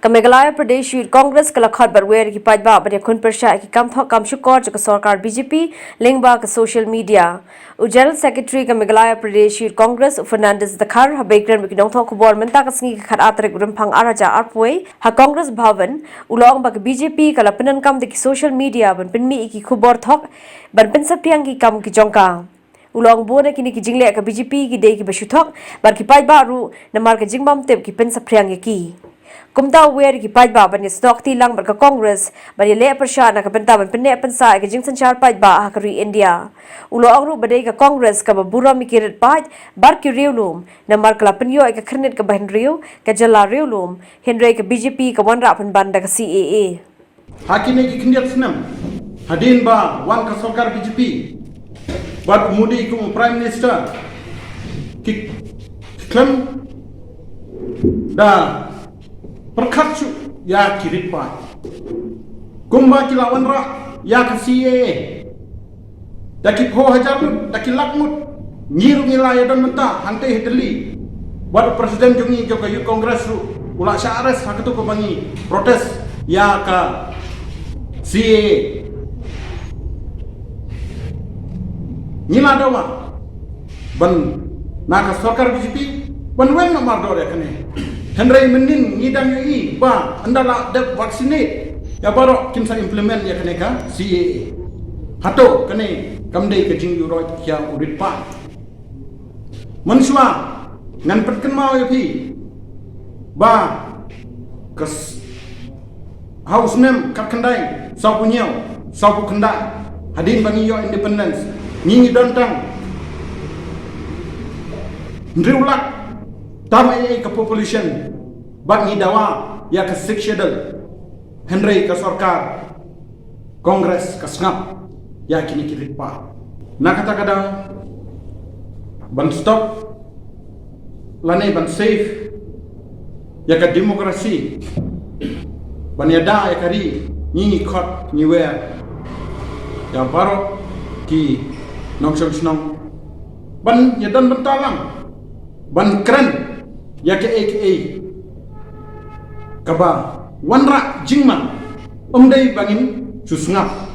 Meghalaya Pradesh Youth Congress kala Khot barwer ki Paidbah bani Akhun persha ki kam Thok kam shukor jaka sarkar BJP lingba ka social media. General Secretary ka Meghalaya Pradesh Youth Congress Fernandez Dakhar ha background ki nong Thok bor menta ka singi ka khat atrek rumpang araja arpoi ha Congress Bhavan ulong ba ka BJP kala penan kam de ki social media ban penmi ki khubor Thok ban pen sapyang ki kam ki jongka. Ulong bona kini ki jingle ka BJP ki de ki bashuthok bar ki Paidbah ru namar ka jingbam tep ki pen sapyang ki. Kumta wer ki Paidbah ban stock ti lang berka Congress ban le persha na ka benta ban penne pensa ke jingsan char Paidbah ha kari India ulo agru badai ka Congress ka bura mikirit pait bar ki riulum na mar kala penyo ka khnet ka ban riu ka jala riulum hendre ka BJP ka wanra pan banda ka CAA hakine ki khnet snam hadin ba wan ka sarkar BJP bat mudi kum prime minister ki klem da perkatsu ya kirit pa kumba kilawan ra ya kasiye daki 4,000 mut daki lak mut nyiru ngilaya dan menta hante hiteli buat presiden jungi joka youth congress ula syares hakatu ko bangi protes ya ka CA nila dawa ban naka sarkar BJP ban wen nomor dore kane Henry menin ngidang yi ba andala de vaccinate ya baro kimsa implement ya kane ka CAA hato kane kamdei ke jing yuroi kya urit pa mansua ngan petken mau ya pi ba kes house nem kat kendai sapu nyau sapu kendai hadin bangi yo independence ngi dontang ndriulak tamai ke population bangi dawa ya ke six schedule Henry ke sarkar Kongres ke snap ya kini kirit pa na kata kada ban stop lane ban safe ya ke demokrasi ban yada ya kari ni Khot ni wer ya baro ki nong snong ban yadan bentalang ban keren ya ke AKA kaba wanra jingma umdai bangin susngap